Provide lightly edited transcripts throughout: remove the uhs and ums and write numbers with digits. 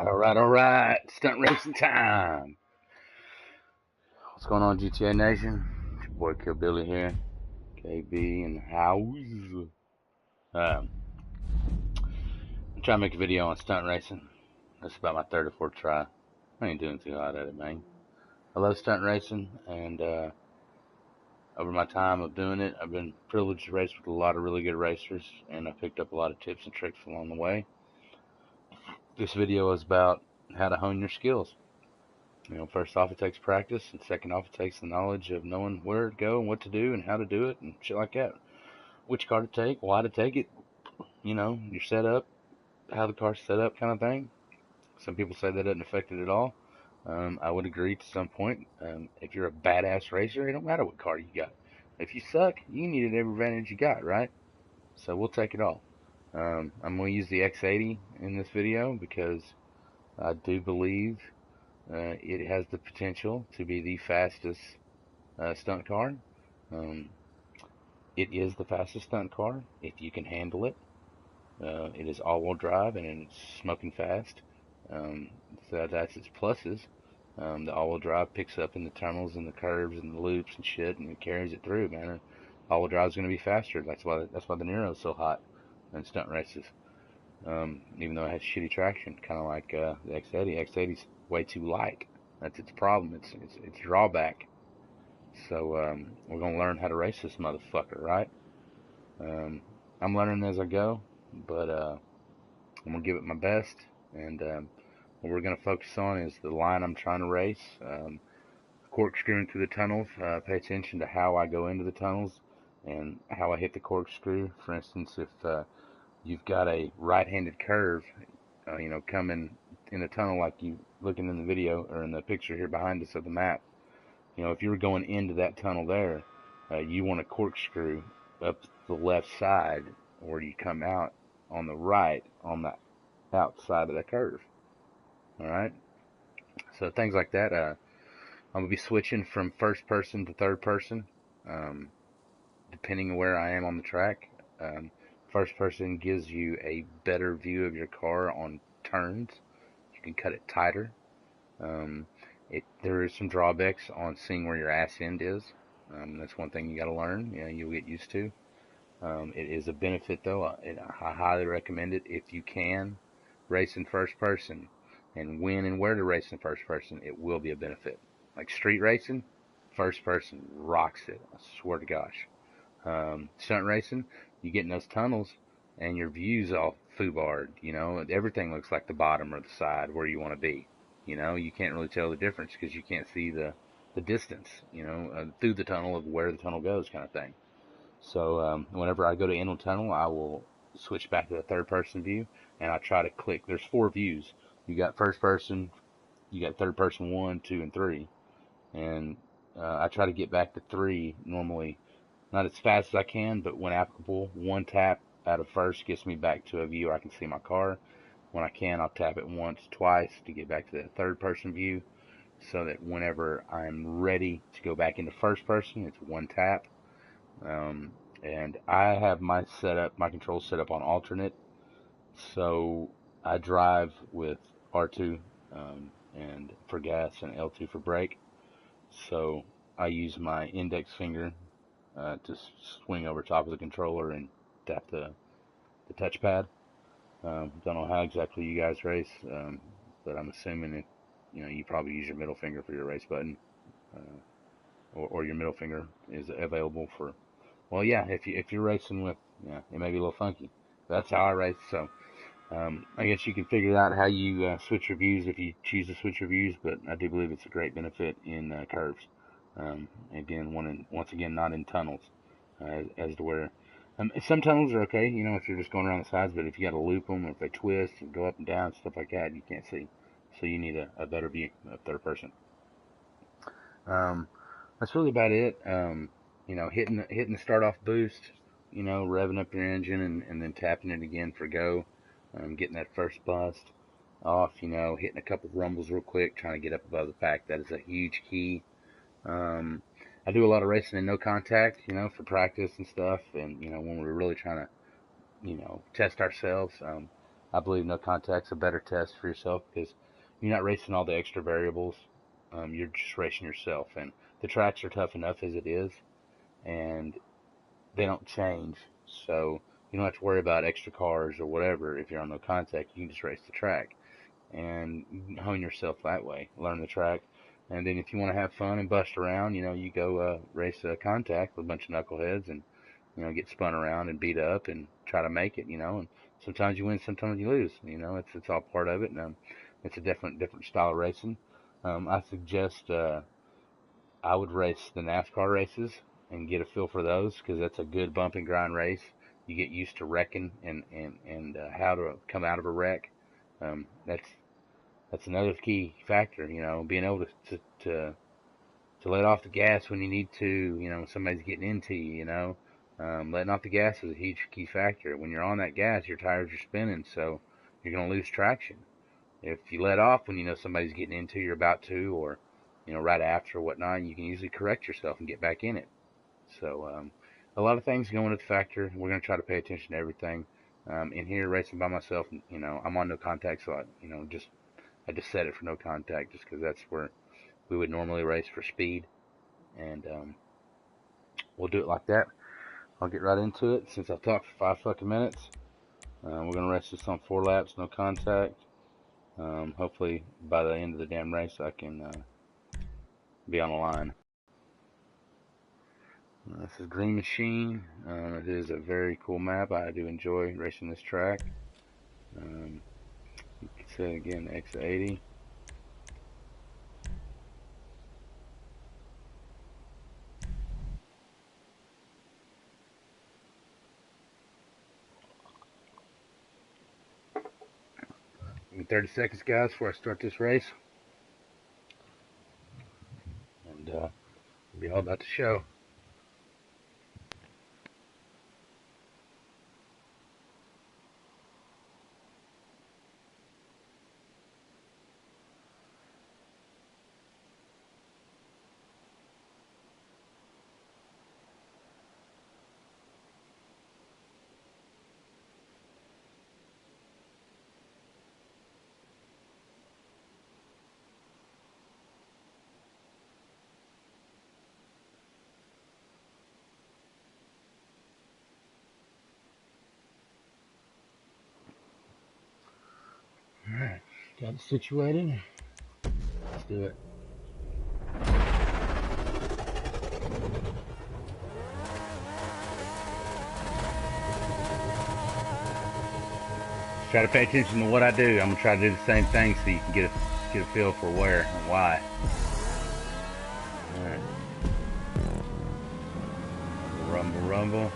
All right. Stunt racing time. What's going on, GTA Nation? It's your boy Kill Billy here. KB in the house. I'm trying to make a video on stunt racing. This is about my third or fourth try. I ain't doing too hot at it, man. I love stunt racing, and over my time of doing it, I've been privileged to race with a lot of really good racers, and I picked up a lot of tips and tricks along the way. This video is about how to hone your skills. First off, it takes practice, and second off, it takes the knowledge of knowing where to go and what to do and how to do it and shit like that. Which car to take, why to take it, your setup, how the car's set up, kind of thing. Some people say that doesn't affect it at all. I would agree to some point. If you're a badass racer, it don't matter what car you got. If you suck, you need every advantage you got, right? So we'll take it all. I'm going to use the X80 in this video because I do believe it has the potential to be the fastest stunt car. It is the fastest stunt car if you can handle it. It is all-wheel drive and it's smoking fast. So that's its pluses. The all-wheel drive picks up in the tunnels and the curves and the loops and shit, and it carries it through, man. All-wheel drive is going to be faster. That's why the Nero is so hot in stunt races. Even though it has shitty traction, kind of like the X80. X80's way too light. That's its problem. It's drawback. So we're gonna learn how to race this motherfucker, right? I'm learning as I go, but I'm gonna give it my best. And what we're gonna focus on is the line I'm trying to race. Corkscrewing through the tunnels. Pay attention to how I go into the tunnels and how I hit the corkscrew. For instance, if you've got a right-handed curve, coming in the tunnel like you looking in the video or in the picture here behind us of the map. If you were going into that tunnel there, you want to corkscrew up the left side, or you come out on the right on the outside of the curve. All right. So things like that. I'm gonna be switching from first person to third person, depending on where I am on the track. First person gives you a better view of your car on turns. You can cut it tighter. There is some drawbacks on seeing where your ass end is. That's one thing you got to learn. You'll get used to. It is a benefit though. I highly recommend it if you can race in first person, and when and where to race in first person. It will be a benefit. Like street racing, first person rocks it. I swear to gosh. Stunt racing, you get in those tunnels and your view's all foobarred. Everything looks like the bottom or the side where you want to be. You can't really tell the difference because you can't see the distance, through the tunnel of where the tunnel goes, kind of thing. So whenever I go to end a tunnel, I will switch back to the third person view, and I try to click. There's 4 views. You got first person, you got third person 1, 2, and 3, and I try to get back to 3 normally. Not as fast as I can, but when applicable, 1 tap out of first gets me back to a view where I can see my car. When I can, I'll tap it once, twice to get back to that third person view, so that whenever I'm ready to go back into first person, it's 1 tap. And I have my controls set up on alternate, so I drive with R2 and for gas and L2 for brake. So I use my index finger to swing over top of the controller and tap the touchpad. Don't know how exactly you guys race, but I'm assuming you probably use your middle finger for your race button, or your middle finger is available for. Well, yeah, if you're racing with, it may be a little funky. That's how I race. So I guess you can figure out how you switch your views if you choose to switch your views. But I do believe it's a great benefit in curves. Once again, not in tunnels, as to where. Some tunnels are okay, if you're just going around the sides, but if you got to loop them, if they twist and go up and down, stuff like that, you can't see. So you need a better view of third person. That's really about it. Hitting the start off boost, revving up your engine and then tapping it again for go. Getting that first bust off, hitting a couple rumbles real quick, trying to get up above the pack. That is a huge key. I do a lot of racing in no contact, for practice and stuff. And, when we're really trying to, test ourselves, I believe no contact's a better test for yourself because you're not racing all the extra variables. You're just racing yourself, and the tracks are tough enough as it is, and they don't change. So you don't have to worry about extra cars or whatever. If you're on no contact, you can just race the track and hone yourself that way. Learn the track, and then if you want to have fun and bust around, you go race a contact with a bunch of knuckleheads and get spun around and beat up and try to make it. And sometimes you win, sometimes you lose. It's all part of it, and it's a different style of racing. I suggest I would race the NASCAR races and get a feel for those because that's a good bump and grind race. You get used to wrecking and how to come out of a wreck. That's another key factor. Being able to let off the gas when you need to. When somebody's getting into you. Letting off the gas is a huge key factor. When you're on that gas, your tires are spinning, so you're going to lose traction. If you let off when you know somebody's getting into you, you're about to, or right after or whatnot, you can usually correct yourself and get back in it. So a lot of things go into the factor. We're going to try to pay attention to everything. In here, racing by myself, I'm on no contact, so I just set it for no contact just because that's where we would normally race for speed, and we'll do it like that. I'll get right into it since I've talked for 5 fucking minutes. We're going to race this on 4 laps, no contact. Hopefully by the end of the damn race I can be on the line. This is Green Machine. It is a very cool map. I do enjoy racing this track. You can say again, X80. Give me 30 seconds, guys, before I start this race. And it'll be all about the show. Alright, got it situated. Let's do it. Try to pay attention to what I do. I'm going to try to do the same thing so you can get a feel for where and why. Alright. Rumble, rumble.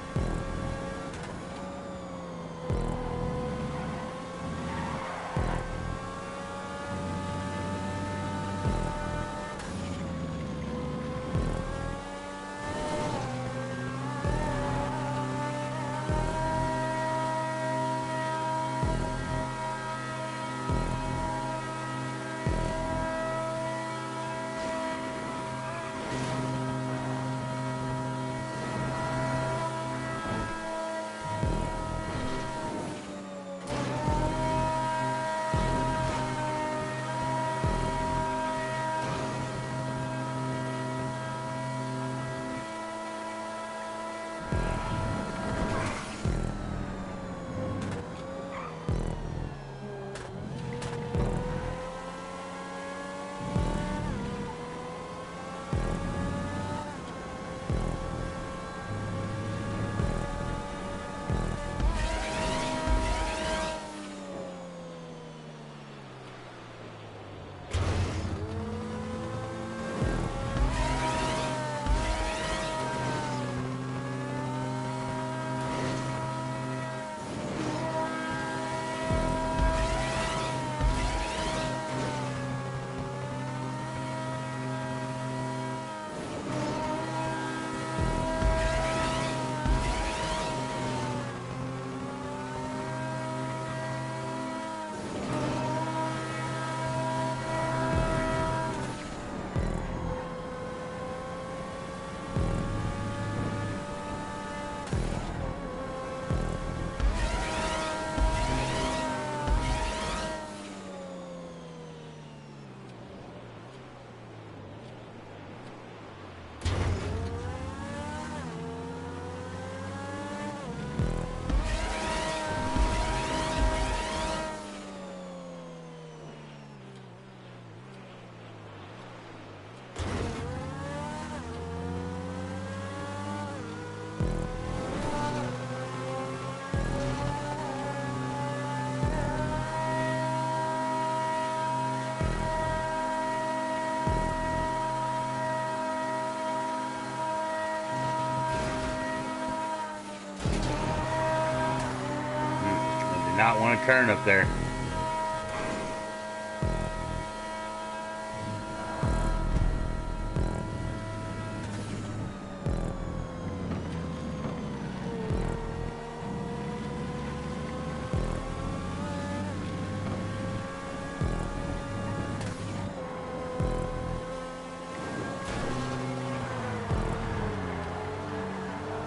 not want to turn up there.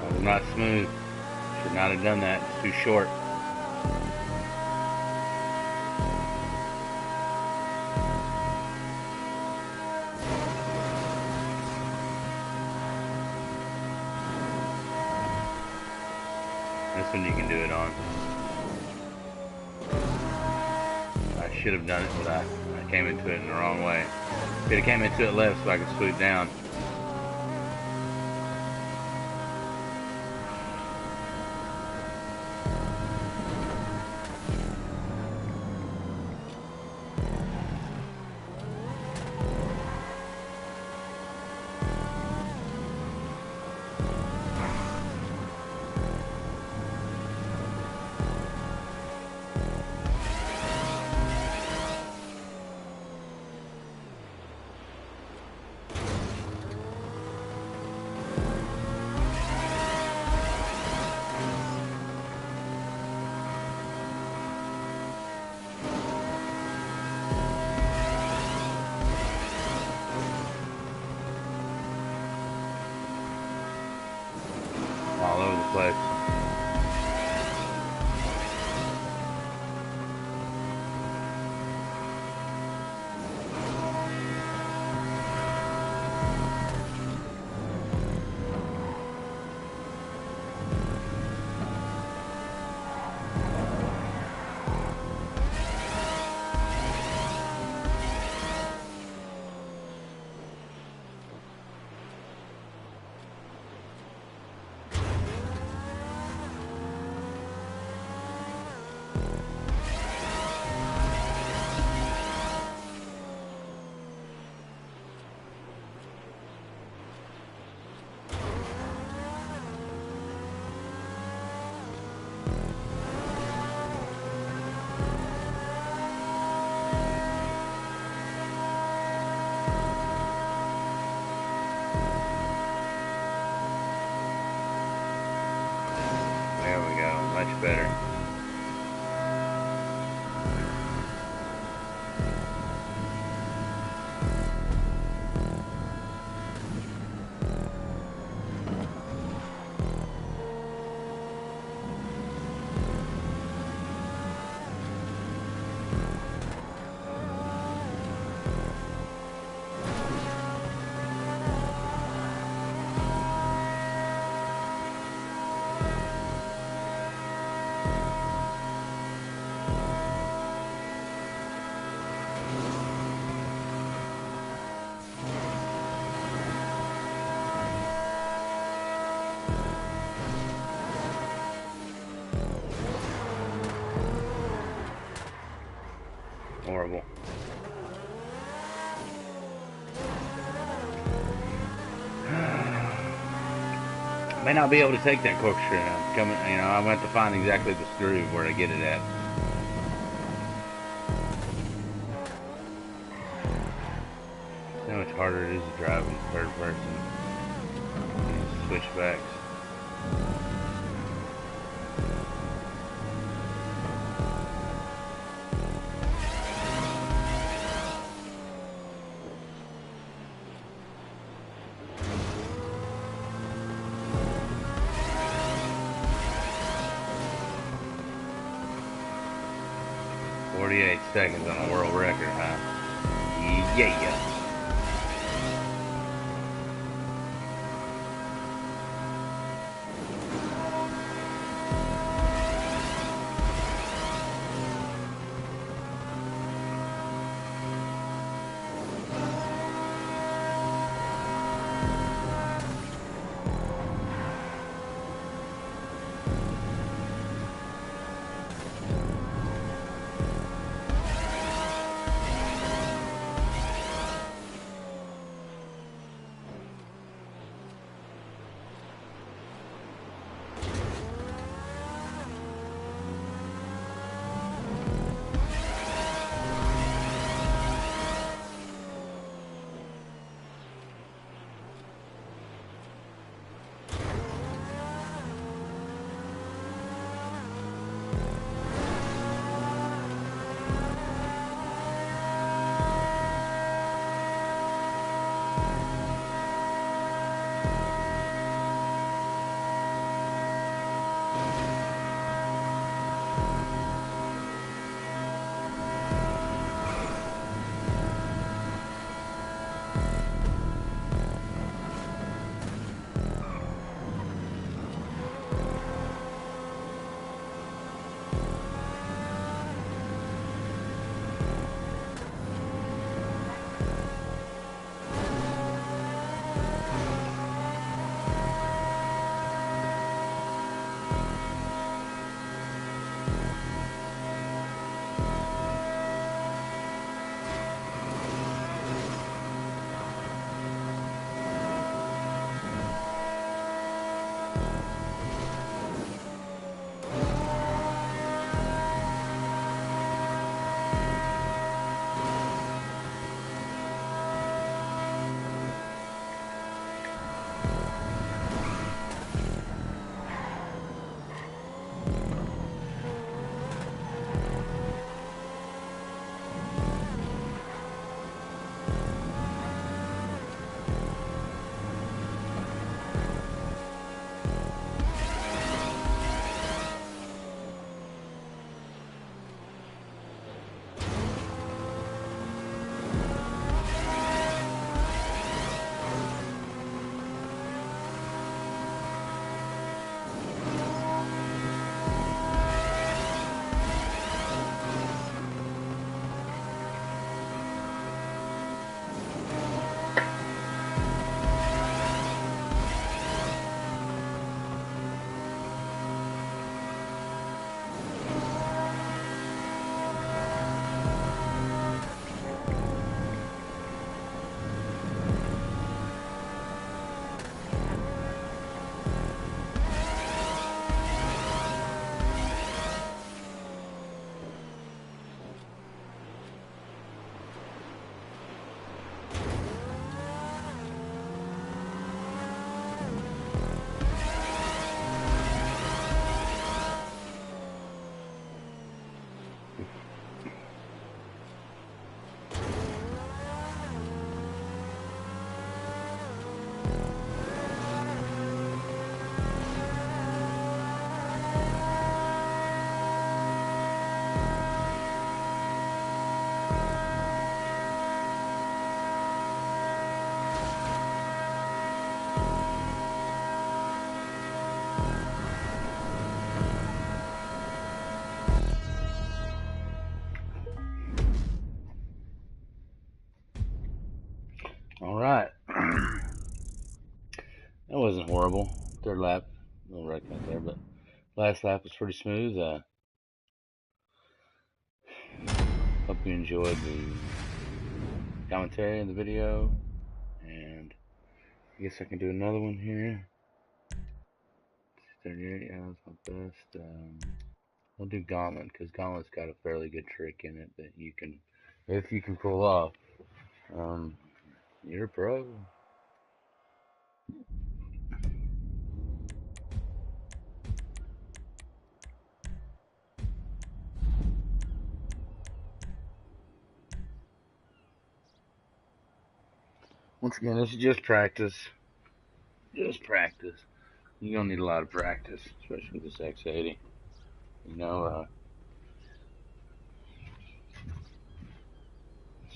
That was not smooth. Should not have done that. It's too short. This one you can do it on. I should have done it, but I came into it in the wrong way. Could have came into it left so I could swoop down. All over the place. There we go, much better. Horrible. May not be able to take that corkscrew now. Coming, I'm gonna have to find exactly the groove where to get it at. See how much harder it is to drive in third person. These switchbacks. Seconds on a world record, huh? Yeah. Alright. That wasn't horrible. Third lap, no wreck out there, but last lap was pretty smooth. Hope you enjoyed the commentary in the video, and I guess I can do another one here. 38, yeah, that's my best. We'll do Gauntlet, because Gauntlet's got a fairly good trick in it that you can, if you can pull off, you're a pro. Once again, this is just practice. Just practice. You're gonna need a lot of practice, especially with this X80. You know, I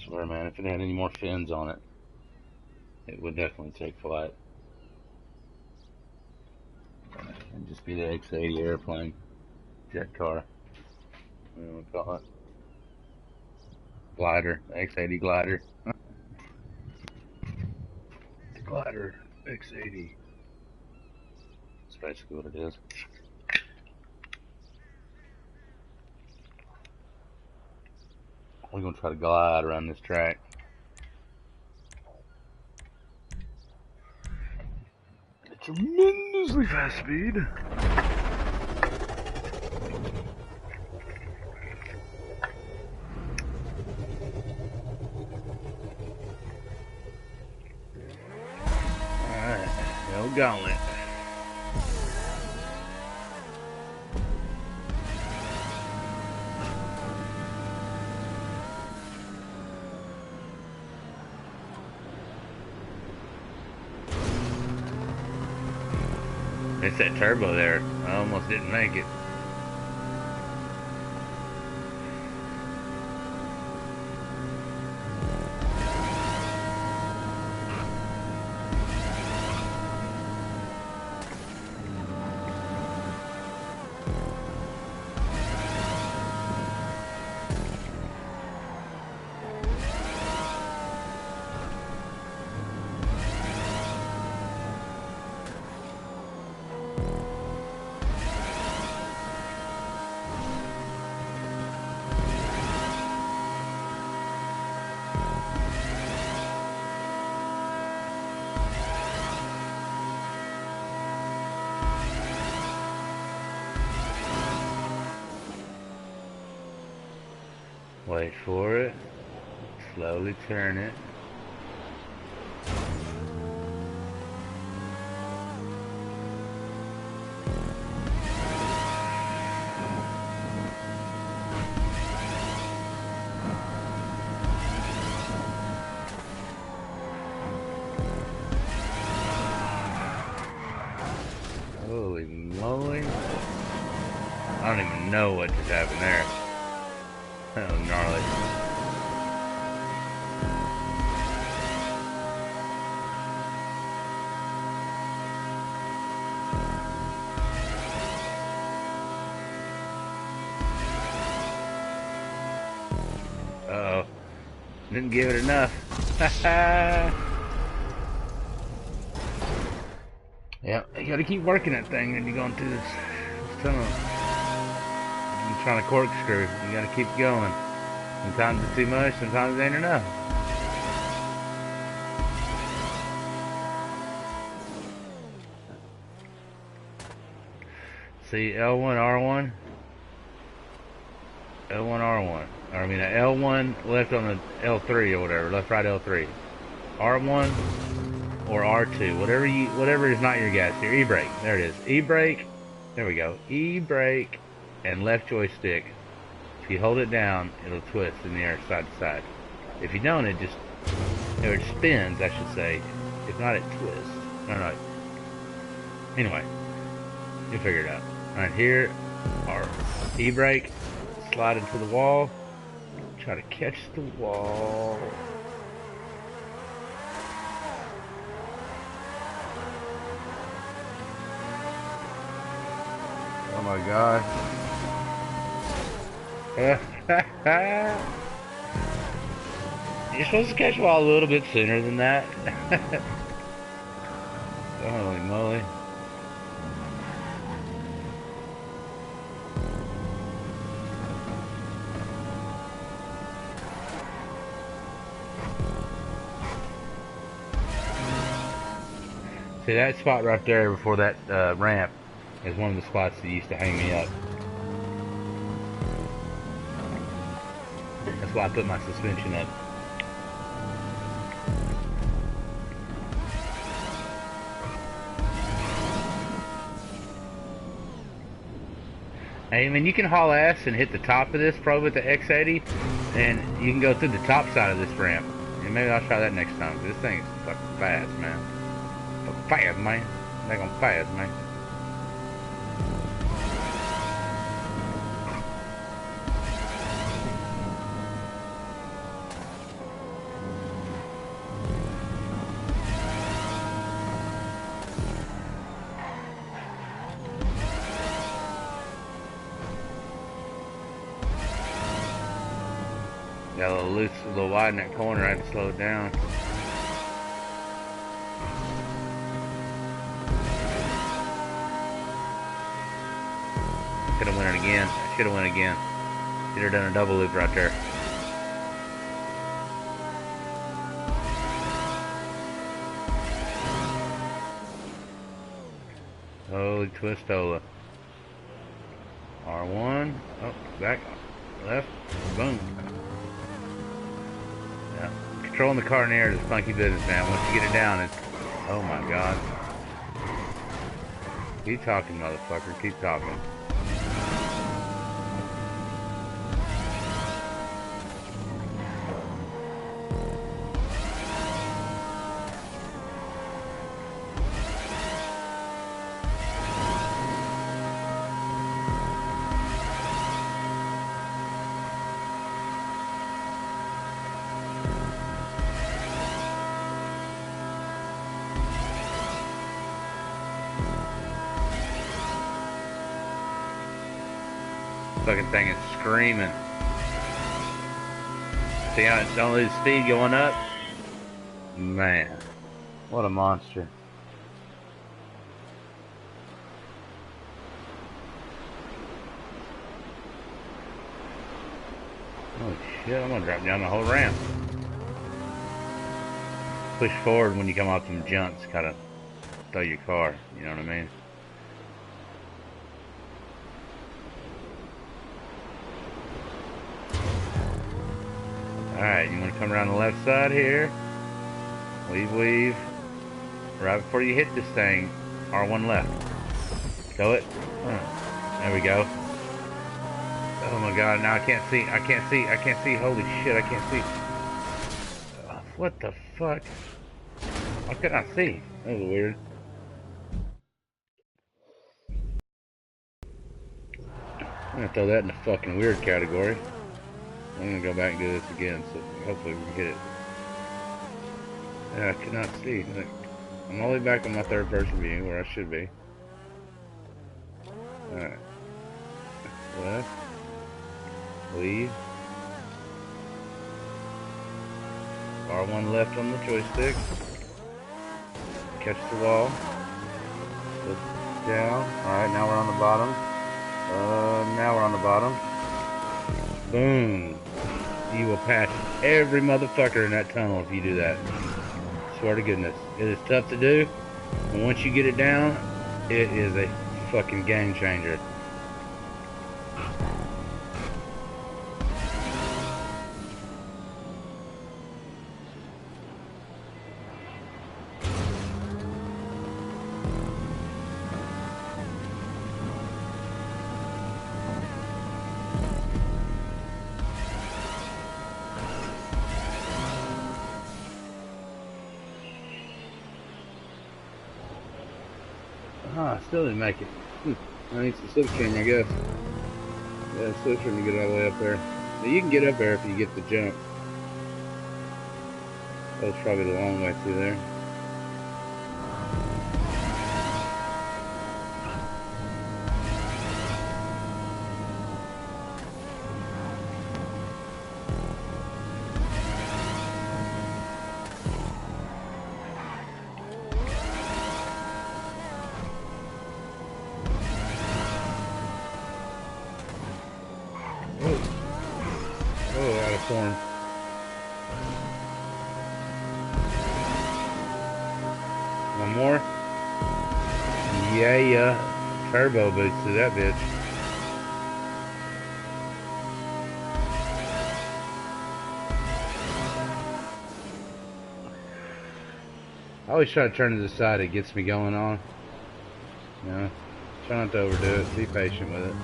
swear, man, if it had any more fins on it, it would definitely take flight. It'd just be the X80 airplane, jet car. What do you want to call it? Glider, X80 glider. Glider X80. That's basically what it is. We're gonna try to glide around this track. At tremendously fast speed. Alright, no Gauntlet. It's that turbo there. I almost didn't make it. Wait for it. Slowly turn it. Holy moly. I don't even know what just happened there. That was gnarly. Uh-oh. Didn't give it enough. Yeah, you gotta keep working that thing when you're going through this tunnel. You're trying to corkscrew. You gotta keep going. Sometimes it's too much, sometimes it ain't enough. See, L1, R1, L1, R1. Or I mean, a L1 left on the L3 or whatever, left, right, L3. R1 or R2, whatever is not your gas here. E-brake, there it is. E-brake, there we go. E-brake and left joystick. If you hold it down, it'll twist in the air side to side. If you don't, it spins, I should say. If not, it twists. No. Anyway, you figure it out. Right here, our e-brake, slide into the wall, try to catch the wall. Oh my God. You're supposed to catch the wall a little bit sooner than that. Holy moly. See, that spot right there before that ramp is one of the spots that used to hang me up. That's why I put my suspension up. Hey, I mean, you can haul ass and hit the top of this, probably with the X80, and you can go through the top side of this ramp. And maybe I'll try that next time. This thing is fucking fast, man. Fast, man. They're gonna fast, man. Got a little loose, a little wide in that corner. I had to slow it down. Could have went it again. I should have went again. Should have done a double loop right there. Holy twistola. R1. Oh, back. Left. Boom. Yeah. Controlling the car in the air is funky business, man. Once you get it down, it's... Oh my God. Keep talking, motherfucker. Keep talking. Fucking thing is screaming. See how it's don't lose speed going up? Man, what a monster. Oh shit, I'm gonna drop down the whole ramp. Push forward when you come off some jumps, kinda throw your car, you know what I mean? Alright, you want to come around the left side here. Weave. Right before you hit this thing, R1 left. Go it. There we go. Oh my God, now I can't see. Holy shit, I can't see. What the fuck? Why couldn't I see? That was weird. I'm gonna throw that in the fucking weird category. I'm gonna go back and do this again, so hopefully we can get it. Yeah, I cannot see. Look, I'm all the way back on my third person view, where I should be. Alright. Left. Leave. R1 left on the joystick. Catch the wall. Flip down. Alright, now we're on the bottom. Now we're on the bottom. Boom. You will pass every motherfucker in that tunnel if you do that. Swear to goodness. It is tough to do, and once you get it down, it is a fucking game changer. Still didn't make it. I need some slipstream, I guess. Yeah, slipstream to get all the way up there. Now, you can get up there if you get the jump. That was probably the long way through there. Oh, out of form. One more. Yeah. Turbo boost to that bitch. I always try to turn to the side, it gets me going on. You know, try not to overdo it, be patient with it.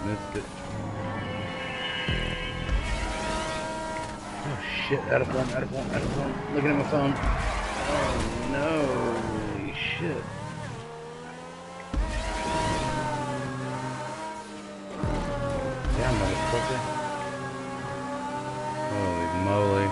Missed it. Oh shit, out of form. Looking at my phone. Oh no, holy shit. Damn, motherfucker. Holy moly.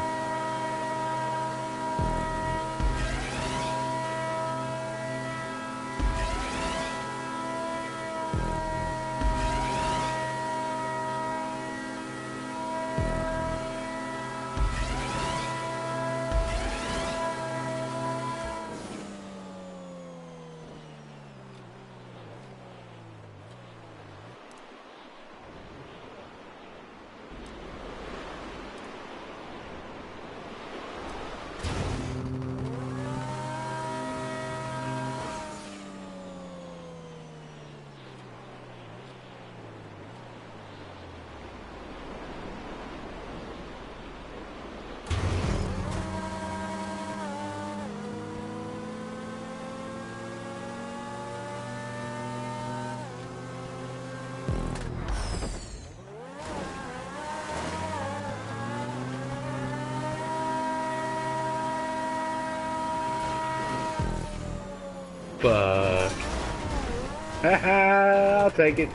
Fuck. Haha, I'll take it.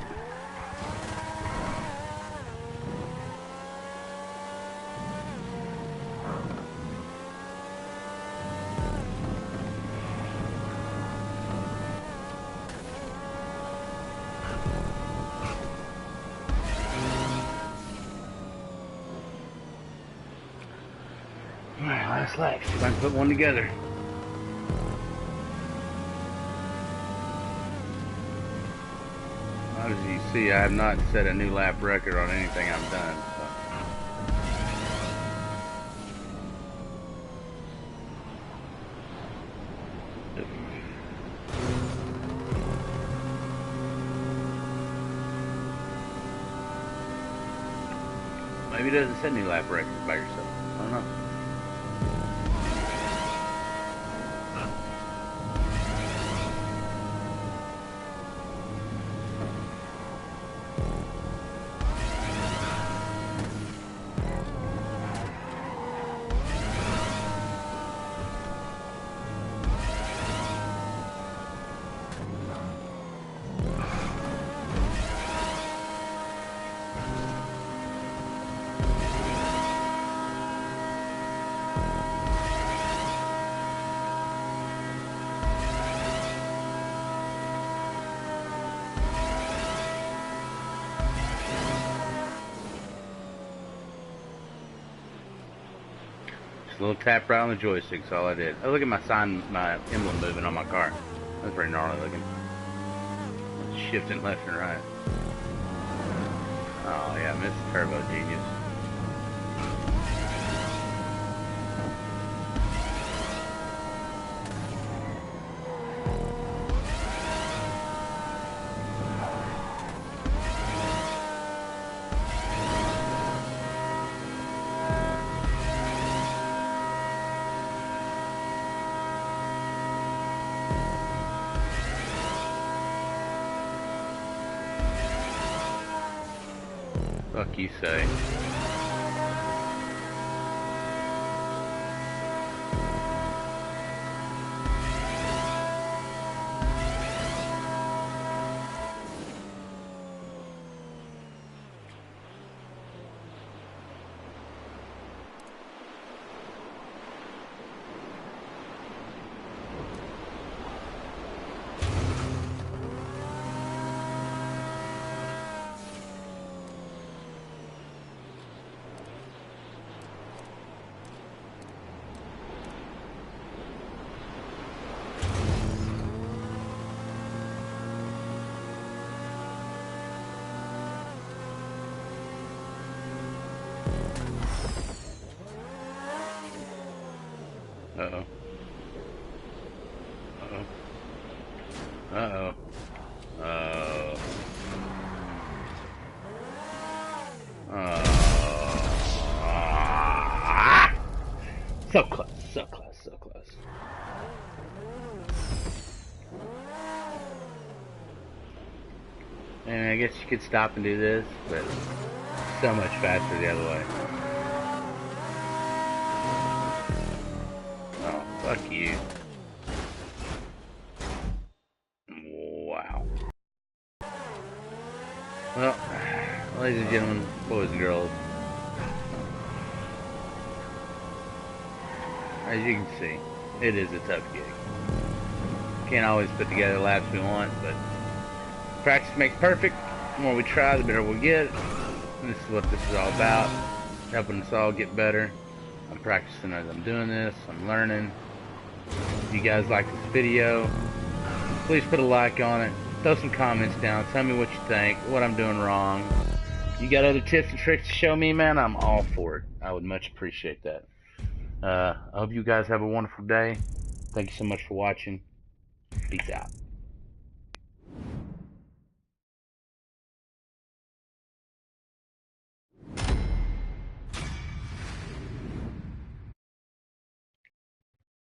Alright, last lap. See if I can put one together. As you see, I have not set a new lap record on anything I've done. Maybe it doesn't set new lap records by yourself. I don't know. Just a little tap right on the joystick, that's all I did. Oh, look at my sign, my emblem moving on my car. That's pretty gnarly looking. Shifting left and right. Oh yeah, It's turbo genius. Fuck you say. Uh-oh. Uh-oh. Uh-oh. So close, so close, so close. And I guess you could stop and do this, but so much faster the other way. Oh, fuck you. Wow. Well, ladies and gentlemen, boys and girls, as you can see, it is a tough gig. Can't always put together the laps we want, but practice makes perfect. The more we try, the better we'll get. And this is what this is all about, helping us all get better. I'm practicing as I'm doing this. I'm learning. If you guys like this video, please put a like on it. Throw some comments down. Tell me what you think, what I'm doing wrong. You got other tips and tricks to show me, man? I'm all for it. I would much appreciate that. I hope you guys have a wonderful day. Thank you so much for watching. Peace out.